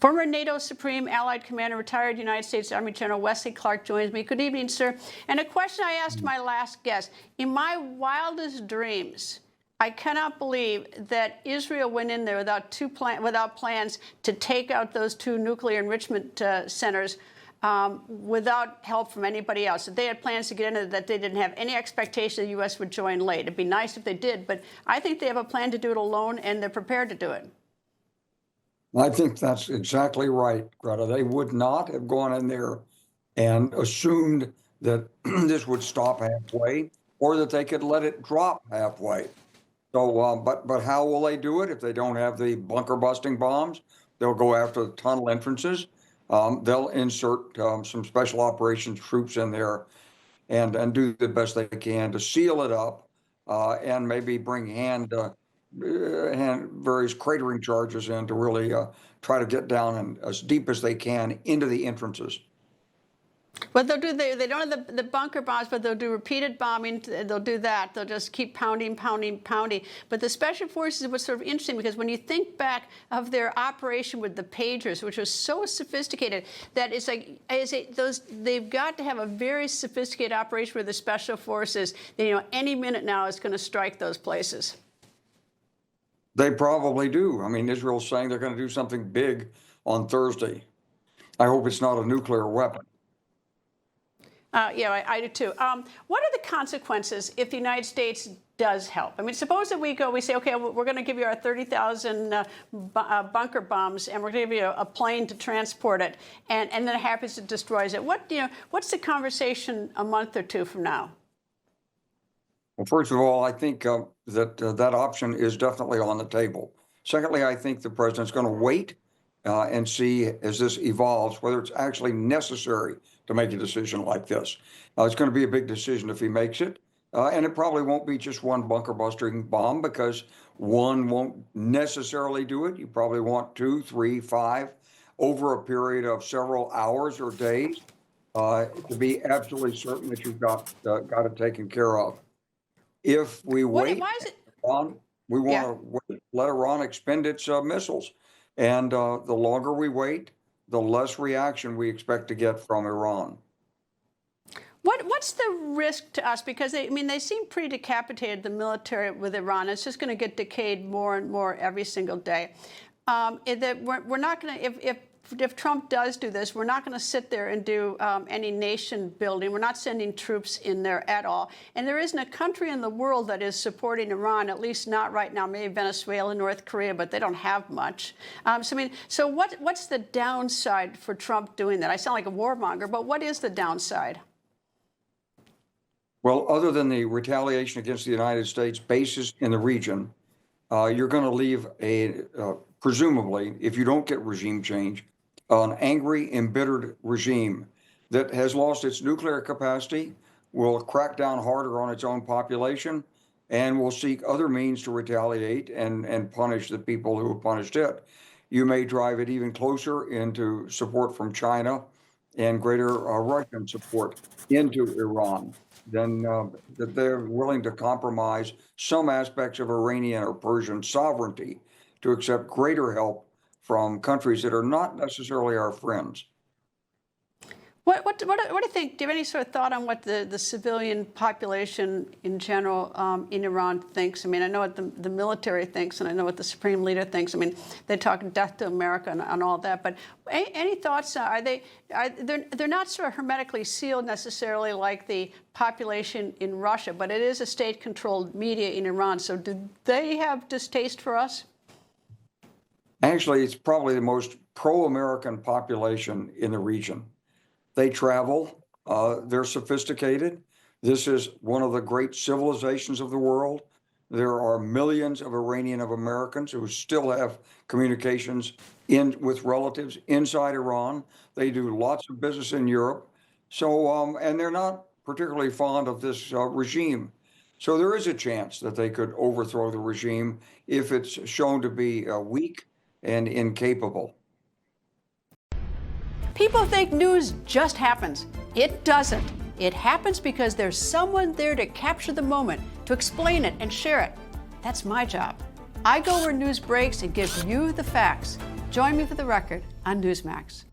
Former NATO Supreme Allied Commander, retired United States Army General Wesley Clark joins me. Good evening, sir. And a question I asked my last guest. In my wildest dreams, I cannot believe that Israel went in there without plans to take out those two nuclear enrichment centers without help from anybody else. That they had plans to get in there, that they didn't have any expectation the U.S. would join late. It'd be nice if they did, but I think they have a plan to do it alone, and they're prepared to do it. I think that's exactly right, Greta. They would not have gone in there and assumed that this would stop halfway or that they could let it drop halfway. So, but how will they do it if they don't have the bunker busting bombs? They'll go after the tunnel entrances. They'll insert some special operations troops in there and do the best they can to seal it up and maybe bring various cratering charges in to really try to get down and as deep as they can into the entrances. Well, they don't have the bunker bombs, but they'll do repeated bombing. They'll do that. They'll just keep pounding. But the special forces was sort of interesting because when you think back of their operation with the pagers, which was so sophisticated that it's like they've got to have a very sophisticated operation with the special forces. That, any minute now is going to strike those places. They probably do. I mean, Israel's saying they're going to do something big on Thursday. I hope it's not a nuclear weapon. Yeah, I do too. What are the consequences if the United States does help? I mean, suppose that we say, okay, we're going to give you our 30,000 bunker bombs, and we're going to give you a plane to transport it, and then it happens, it destroys it. What's the conversation a month or two from now? Well, first of all, I think that option is definitely on the table. Secondly, I think the president's going to wait and see as this evolves whether it's actually necessary to make a decision like this. It's going to be a big decision if he makes it. And it probably won't be just one bunker busting bomb because one won't necessarily do it. You probably want 2, 3, 5 over a period of several hours or days to be absolutely certain that you've got it taken care of. If we wait, we want to let Iran expend its missiles. And the longer we wait, the less reaction we expect to get from Iran. What's the risk to us? Because they seem pretty decapitated, the military with Iran. It's just going to get decayed more and more every single day. That we're not going to, if Trump does do this, we're not going to sit there and do any nation building. We're not sending troops in there at all. And there isn't a country in the world that is supporting Iran, at least not right now. Maybe Venezuela, North Korea, but they don't have much. So what's the downside for Trump doing that? I sound like a warmonger, but what is the downside? Well, other than the retaliation against the United States bases in the region, you're going to leave presumably, if you don't get regime change, an angry, embittered regime that has lost its nuclear capacity, will crack down harder on its own population, and will seek other means to retaliate and punish the people who have punished it. You may drive it even closer into support from China and greater Russian support into Iran than that they're willing to compromise some aspects of Iranian or Persian sovereignty to accept greater help from countries that are not necessarily our friends. What do you think? Do you have any sort of thought on what the civilian population in general in Iran thinks? I mean, I know what the military thinks, and I know what the supreme leader thinks. I mean, they talk death to America and all that. But any thoughts? They're not sort of hermetically sealed necessarily like the population in Russia, but it is a state-controlled media in Iran. So do they have distaste for us? Actually, it's probably the most pro-American population in the region. They travel, they're sophisticated. This is one of the great civilizations of the world. There are millions of Iranian Americans who still have communications with relatives inside Iran. They do lots of business in Europe. So, and they're not particularly fond of this regime. So there is a chance that they could overthrow the regime if it's shown to be weak and incapable. People think news just happens. It doesn't. It happens because there's someone there to capture the moment, to explain it and share it. That's my job. I go where news breaks and give you the facts. Join me for The Record on Newsmax.